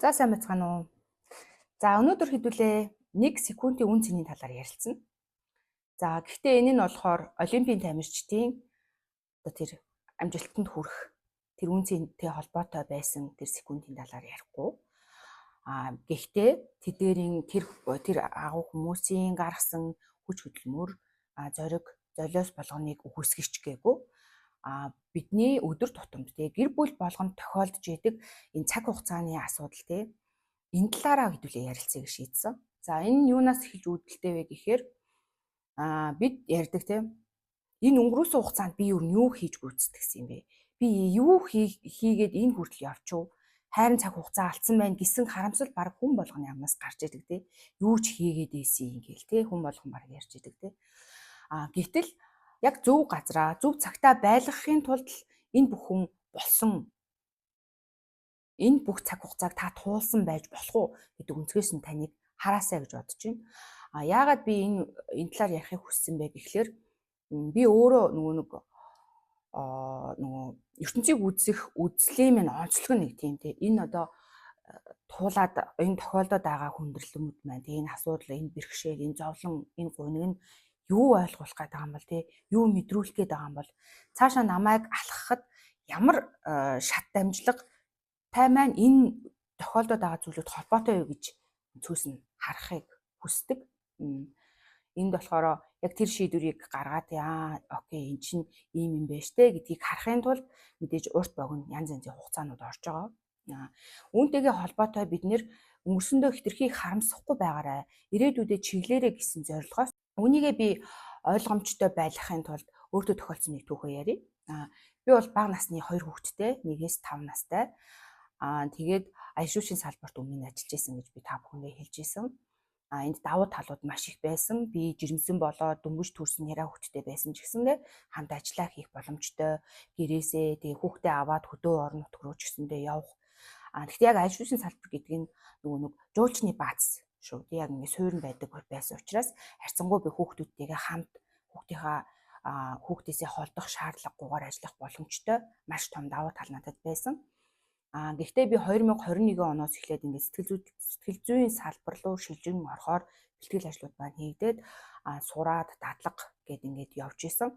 За сайн байцгаана уу. За өнөөдөр хэдүүлээ 1 секундын үн цэнийн талаар ярилцсан. За гэхдээ энэ нь болохоор олимпийн тамирчдын одоо тэр амжилтанд хүрэх тэр үн цэнтэй холбоотой байсан тэр секундын талаар ярихгүй. Гэхдээ тэдгээрийн тэр агуу хүмүүсийн гаргасан хүч хөдөлмөр зориг золиос болгоныг үхсгэж гээгүй. Бидний өдөр тутамд гэр бүл болгонд тохиолдож идэг энэ цаг хугацааны асуудал энэ талаараа хэдүүлээ ярилцъя гэж шийдсэн. За энэ нь юунаас эхэлж үүдэлтэй вэ гэхээр бид ярьдаг энэ өнгөрөөсөн хугацаанд би юу хийж гүйцэтгэсэн юм бэ? Би юу хийгээд энэ хүртэл явчих. Хайрын цаг хугацаа алдсан байна гэсэн харамсал баг хүн болгоны амнаас гарч идэг юу ч хийгээд ийсэн ингээл хүн болгон баг ярьж идэг гэтэл яг зөв газараа зөв цагтаа байлгахын тулд энэ бүхэн болсон. Энэ бүх цаг хугацааг та туулсан байж болох уу гэдэг өнцгөөс нь таныг хараасаа гэж бодож байна. Яагаад би энэ талаар ярихыг хүссэн бэ гэхлээр би өөрөө нөгөө ертөнцийг үзэх үзлийн минь онцлог нэг тийм энэ одоо туулаад энэ тохиолдоод байгаа хүндрэлүүд маань энэ асуудал, энэ бэрхшээл, энэ зовлон, энэ гуниг нь юу ойлгуулах гээд байгаа юм бол юу мэдрүүлэх гээд байгаа юм бол цаашаа намайг алхахад ямар шат дамжлага тай маань энэ тохиолдоод байгаа зүйлүүд холбоотой юу гэж цөөс нь харахыг хүсдэг. Энд болохоор яг тэр шийдвэрийг гаргаад окей эн чинь ийм юм байна штэ гэдгийг харахын тулд мэдээж урт богино янз янзын хугацаанууд орж байгаа. Үүнтэйгээ холбоотой бид нэр өнгөрсөндөө хитрхийг харамсахгүй байгаарай. Ирээдүйдээ чиглээрэй гэсэн зорилгоос үүнийгээ би ойлгомжтой байлгахын тулд өөртөө тохиолдсон нэг түүхээ ярив. Би бол бага насны 2 хүүхэдтэй, 1-5 настай. Тэгээд аяшуушийн салбарт өмнө ажиллаж исэн гэж би та бүхэндээ хэлж исэн. Энд давуу талууд маш их байсан. Би жирэмсэн болоод дөнгөж төрсөн яраа хүүхэдтэй байсан ч гэсэндээ хамт ажиллаа хийх боломжтой. Гэрээсээ тэгээ хүүхдээ аваад хөдөө орон нутг руу ч гэсэндээ явах. Гэхдээ яг аяшуушийн салбар гэдэг нь нэг жуулчны бааз шүү. Яг ингэ суурин байдаг байсан учраас харьцангуй би хүүхдүүдтэйгээ хамт хүүхдээсээ холдох шаардлагагүйгээр ажиллах боломжтой маш том давуу тал надад байсан. Гэхдээ би 2021 оноос эхлээд ингээд сэтгэл зүйн салбар руу шилжин орохоор бэлтгэл ажлууд маань хийгдээд сураад дадлага гэд ингээд явж исэн.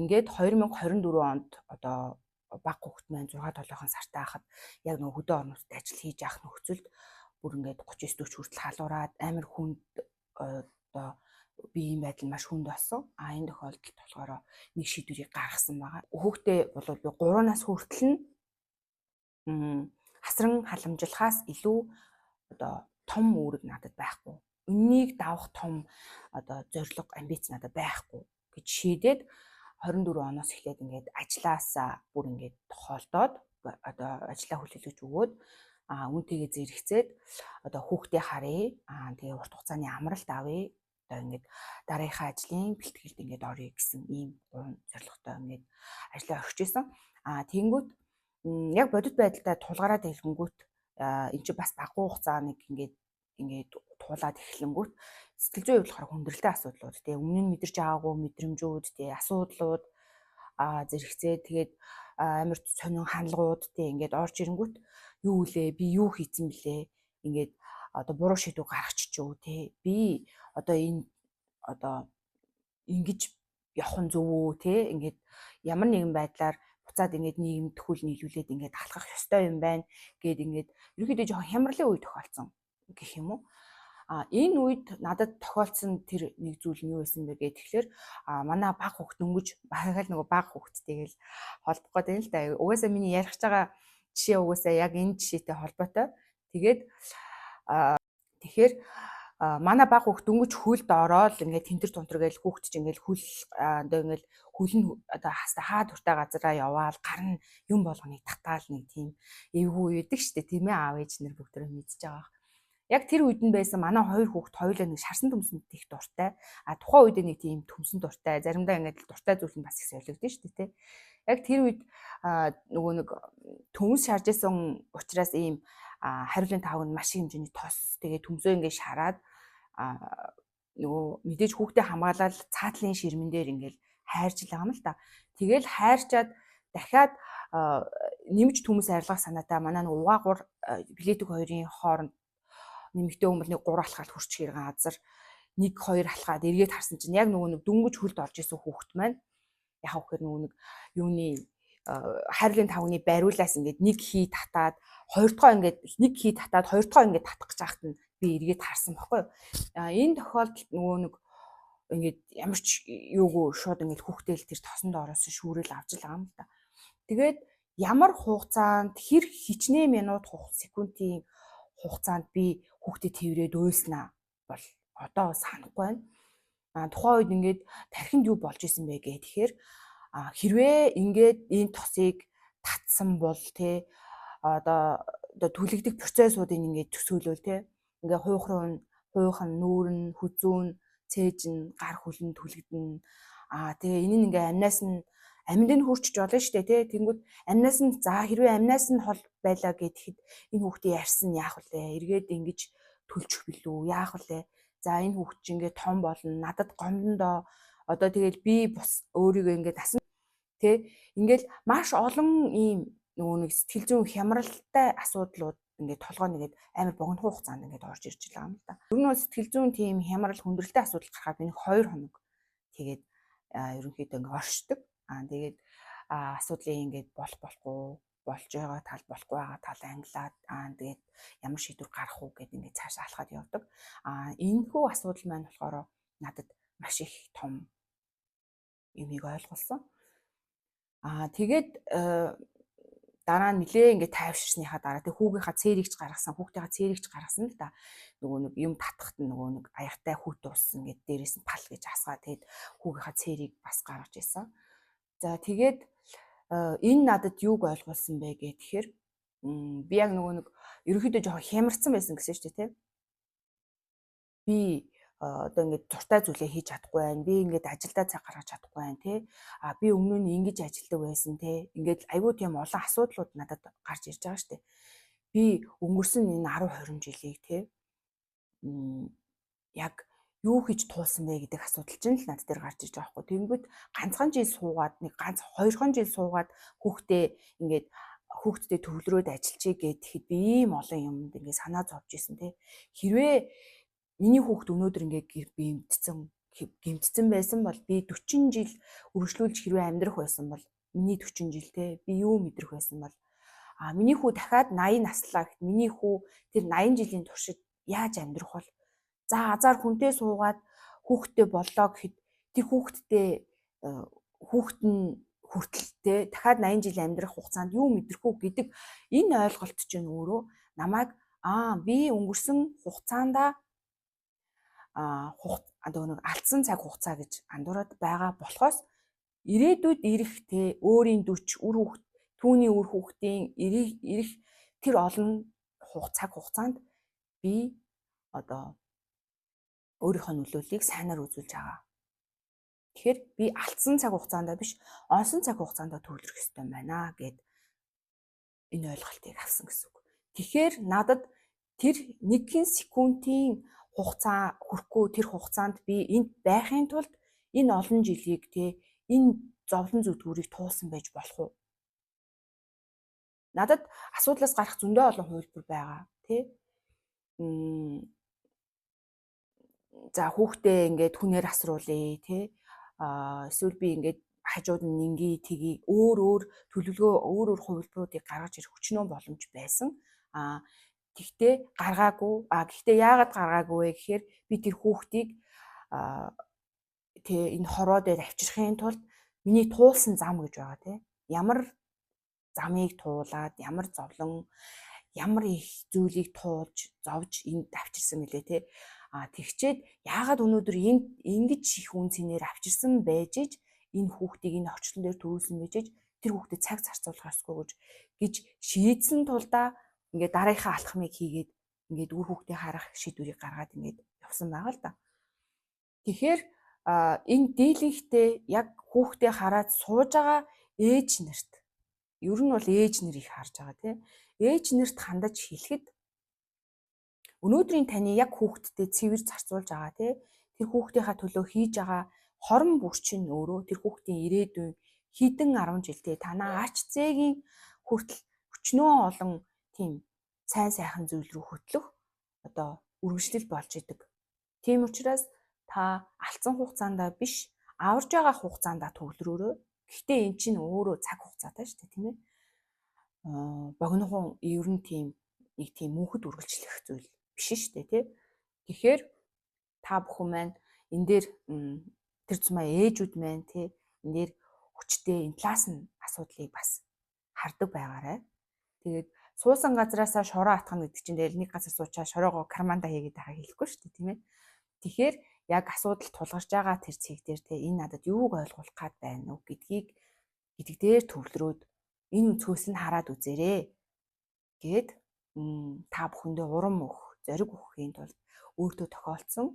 Ингээд 2024 онд одоо баг хүүхэд маань 6-7 сартай хахад яг нэг хөдөө орон нутгад ажил хийж явах нөхцөлд бүр ингээд 39-40 хүртэл халуураад амар хүнд одоо биеийн байдал маш хүнд болсон. Энэ тохиолдолд болохоор нэг шийдвэрийг гаргасан байгаа. Хүүхдээ бол би 3-наас хүртэл нь хасран халамжлахаас илүү одоо том үүрэг надад байхгүй. Үннийг давах том одоо зорилго амбиц надад байхгүй гэж шийдээд 24 оноос эхлээд ингээд ажилласаа бүр ингээд тохиолдоод одоо ажиллаа хүлээлгэж өгөөд үүнтэйгээ зэрэгцээд одоо хүүхдээ харъя. Тэгээ урт хугацааны амралт авъя. Одоо ингээд дараагийнхаа ажлын бэлтгэлд ингээд орё гэсэн ийм зорилготой ингээд ажиллаа орхиж исэн. Тэнгүүт яг бодит байдалтай тулгараад хэлгэнгүүт энэ чинь бас багуу хугацааныг ингээд туулаад эхлэнгүүт сэтгэл зүйн хувьд болохоор хүндрэлтэй асуудлууд өмнө нь мэдэрч байгаагүй мэдрэмжүүд асуудлууд зэрэгцээ тэгээд амар сонин хандлагууд ингээд орж ирэнгүүт юу үлээ би юу хийцэн блэ ингээд одоо буруу шийдвэр гаргачихв би одоо энэ одоо ингэж явах нь зөв үү ингээд ямар нэгэн байдлаар буцаад ингээд нийгэмд хөл нийлүүлээд ингээд алхах ёстой юм байна гэд ингээд ерөөдөө жоохон хямралын үе тохиолдсон гэх юм уу. Энэ үед надад тохиолдсон тэр нэг зүйл нь юу байсан бэ гэхээр манай баг хүүхд дөнгөж багаал нөгөө баг хүүхдтэйгээл холбох гээд байна л да. Угаасаа миний ярих байгаа жишээ угаасаа яг энэ жишээтэй холбоотой. Тэгэхээр манай баг хүүхд дөнгөж хөлд ороод ингээд тентэр тунтар гээл хүүхд чинь ингээд хөл одоо ингээд хөл нь одоо хаста хаа туртай газараа яваал гарна юм болгоныг татаал нэг тийм эвгүй үйдэг штэ тийм ээ аав ээж нар бүгдөө мэдж байгаа. Яг тэр үед нь байсан манай 2 хүүхд хоёулаа нэг шарсан төмсөнд их дуртай. Тухайн үед нэг тийм төмсөн дуртай. Заримдаа ингээд дуртай зүйл нь бас их солигдсон штэ тий. Яг тэр үед нөгөө нэг төмс шарж исэн учраас ийм хариулын тавг нь маш их хэмжээний тос тэгээ төмсөө ингээд шараад нөгөө мэдээж хүүхдээ хамгаалаад цаатлын ширмэн дээр ингээд хайрч байгаа юм л да. Тэгэл хайрчаад дахиад нэмж төмөс арилгах санаатай манай нэг угаагур билетик хоёрын хооронд нэмэгтэй хүмүүс нэг 3 алхаад хурч иргэн азар 1 2 алхаад эргээд харсан чинь яг нөгөө нэг дөнгөж хөлд орж исэн хүүхэд маань яхав гэхээр нөгөө нэг юуны хайрлын тавны бариулаас ингээд нэг хий татаад хоёрдогоо ингээд нэг хий татаад хоёрдогоо ингээд татах гэж байхад нь би эргээд харсан баггүй. Энэ тохиолдолд нөгөө нэг ингээд ямар ч юугүй шууд ингээд хүүхдэл тэр тосонд ороосон шүүрэл авч л байгаа юм л та. Тэгээд ямар хугацаанд хэр хичнээн минут секундын хугацаанд би хүүхдэд тэрврээд уйлснаа бол одоо санахгүй байна. Тухайн үед ингээд тархинд юу болж исэн бэ гэхээр хэрвээ ингээд энэ тосыг татсан бол те одоо түлэгдэх процессуудыг ингээд төсөөлвөл те ингээ хуйхан нүүрэн хүзүүн цээж гар хүлэн түлэгдэн тэгээ энэ нь ингээ амнаас нь амьд нь хүрчж болно шүү дээ те тэнгүүд амнаас нь за хэрвээ амнаас нь хол байлаа гэхэд энэ хүүхдийн ярьсан яах вэ эргээд ингэж төлчих билүү яах вэ за энэ хүүхд чинь ингээ том болно надад гомдондоо одоо тэгэл би бус өөрийгөө ингээ дасан тэ ингээл маш олон ийм нөгөө нэг сэтгэл зүйн хямралтай асуудлууд ингээд толгой нэгээд амар богино хугацаанд ингээд орж ирж байгаа юм л да. Ер нь сэтгэл зүйн тийм хямрал хүндрэлтэй асуудал гарахад энэ 2 хоног тэгээд ерөнхийдөө ингээд оршдог. Тэгээд асуудлын ингээд болохгүй болж байгаа тал болохгүй байгаа тал англиад тэгээд ямар шийдвэр гарах уу гэдээ ингээд цааш алхаад явдаг. Энэ хүү асуудал маань болохоор надад маш их том юмыг ойлгуулсан. Тэгээд дараа нь нилээ ингээд тайвширсныхаа дараа тэг хүүгийнхаа цээригч гаргасан хүүхдийнхаа цээригч гаргасан л да нөгөө нэг юм татахт нөгөө нэг аяртай хүүт ууссан ингээд дээрээс нь пал гэж асгаа тэгээд хүүгийнхаа цээрийг бас гаргаж исэн. За тэгээд энэ надад юуг ойлгуулсан бэ гэхээр би яг нөгөө нэг ерөнхийдөө жоохон хямарсан байсан гэсэн шүү дээ тий. Би одоо ингээд зуртай зүйлээ хийж чадахгүй байна. Би ингээд ажилдаа цаг гаргаж чадахгүй байна тий. Би өмнө нь ингэж ажилдаг байсан тий. Ингээд айгүй тийм олон асуудлууд надад гарч ирж байгаа шүү дээ. Би өнгөрсөн энэ 10 20 жилийг тий яг юу хийж туулсан бэ гэдэг асуудал чинь л над дээр гарч ирж байгаа хгүй. Тэнгүүд ганцхан жил суугаад нэг ганц 2 жил суугаад хүүхдтэй төвлөрөөд ажиллачээ гэхэд би ийм олон юмд ингээд санаа зовж исэн тий. Хэрвээ миний хүүхд өнөөдөр ингээд гэмтсэн байсан бол би 40 жил үргэлжлүүлж хэрвээ амьдрах байсан бол миний 40 жил те би юу мэдрэх байсан бол миний хүү дахиад 80 наслаа гэхэд миний хүү тэр 80 жилийн туршид яаж амьдрах бол за азар хүнтэй суугаад хүүхдтэй боллоо гэхэд тэр хүүхэд нь хүртэлтэй дахиад 80 жил амьдрах хугацаанд юу мэдрэх үү гэдэг энэ ойлголт чинь өөрөө намайг би өнгөрсөн хугацаанда нэг алдсан цаг хугацаа гэж андуураад байгаа болохоос ирээдүйд ирэх те өөрийн 40 түүний үр хүүхдийн ирэх тэр олон цаг хугацаанд би одоо өөрийнхөө нөлөөллийг сайнаар үзүүлж байгаа. Тэгэхээр би алдсан цаг хугацаанд биш онсон цаг хугацаанд төвлөрөх ёстой байна гэд энэ ойлголтыг авсан гэсэн үг. Тэгэхээр надад тэр 1 секундын хугацаа хүрэхгүй тэр хугацаанд би энд байхын тулд энэ олон жилийг те энэ зовлон зүтгүүрийг туулсан байж болох уу? Надад асуудлаас гарах зөндөө олон хувилбар байгаа тий. За хүүхдээ ингээд хүнээр асруулъя тий. Эсвэл би ингээд хажууд нь ингээ тгий өөр төлөвлөгөө өөр хувилбаруудыг гаргаж ирэх хүчнөө боломж байсан. Гэхдээ гаргаагүй. Гэхдээ яагаад гаргаагүй вэ гэхээр би тэр хүүхдийг энэ хороо дээр авчрахын тулд миний туулсан зам гэж байгаа тий. Ямар замыг туулаад ямар зовлон ямар их зүйлийг туулж зовж энд авчирсан мөлий тий. Тэгчээд яагаад өнөөдөр ингэж их үн цэнээр авчирсан байж иж энэ хүүхдийг энэ орчлон дээр төрүүлсэн байж иж тэр хүүхдэд цаг зарцуулах ёсгүй гэж шийдсэн тулдаа ингээд дараагийнхаа алхмыг хийгээд ингээд үр хүүхдээ харах шийдвэрийг гаргаад ингээд явсан байгаа л да. Тэгэхээр энэ дийлэнхтэй яг хүүхдээ хараад сууж байгаа ээж нарт ер нь бол ээж нар их харж байгаа тийм. Ээж нарт хандаж хэлэхэд өнөөдрийн таны яг хүүхдтэй цэвэр зарцуулж байгаа тийм. Тэр хүүхдийнхаа төлөө хийж байгаа хорон бүр чинь өөрөө тэр хүүхдийн ирээдүйн хэдэн 10 жилдээ танаа ач зээгийн хүртэл өчнөө олон тийм сайн сайхан зүйл рүү хөтлөх одоо үргэлжлэл болж идэг. Тийм учраас та алдсан хугацаанд биш, аварж байгаа хугацаанд төвлөрөөрэй. Гэхдээ эн чинь өөрөө цаг хугацаатай шүү дээ, тийм ээ. Богинохон ер нь тийм нэг тийм мөнхөд үргэлжлэх зүйл биш шүү дээ, тий. Тэгэхээр та бүхэн маань энэ дээр тэр зумаа ээжүүд маань тий энэ дээр хүчтэй инфляцийн асуудлыг бас хардаг байгаарай. Тэгээд суусан газараасаа шороо атгах гэдэг чинь тэгэл нэг газар суучаа шороогоо карманда хийгээд байхаа хэлэхгүй шүү дээ, тийм ээ. Тэгэхээр яг асуудал тулгарч байгаа тэр цэг дээр те энэ надад юуг ойлгуулах гад байна уу гэдгийг дээр төвлөрөөд энэ өнцгөөс нь хараад үзээрэй гэд та бүхэндээ урам өгөх, зориг өгөхийн тулд өөртөө тохиолдсон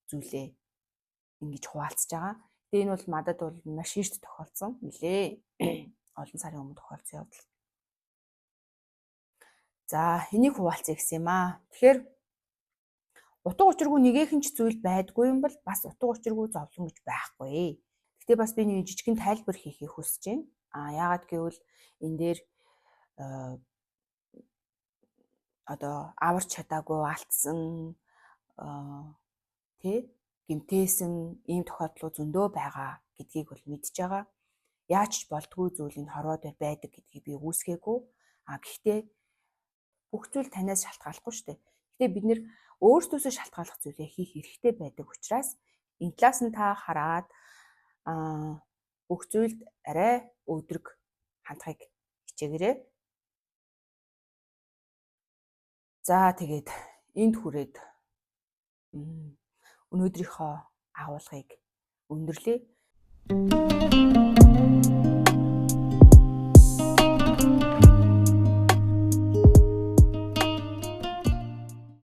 зүйлээ ингэж хуваалцаж байгаа. Тэгээ энэ бол надад бол маш эрт тохиолдсон нэлээ олон сарын өмнө тохиолдсон явдал. За энийг хуваалцъя гэсэн юм аа. Тэгэхээр утга учиргүй нэгэн ч зүйл байдгүй юм бол бас утга учиргүй зовлон гэж байхгүй. Гэтэ бас би нэг жижигхэн тайлбар хийхийг хүсэж байна. Яагаад гэвэл энэ дээр одоо аварч чадаагүй алдсан тий гэмтээсэн ийм тохиолдлууд зөндөө байгаа гэдгийг бол мэдж байгаа. Яаж ч болдгүй зүйл энэ хорвоо дээр байдаг гэдгийг би үүсгээгүй. Гэхдээ бүх зүйл танаас шалтгааллахгүй шүү дээ. Гэтэ бид нэр өөрсдөөсөө шалтгааллах зүйлээ хийх хэрэгтэй байдаг учраас энэ талаас нь та хараад бүх зүйлд арай өөдрөг хандахыг хичээгээрэй. За тэгээд энд хүрээд өнөөдрийнхөө агуулгыг өндөрлөе.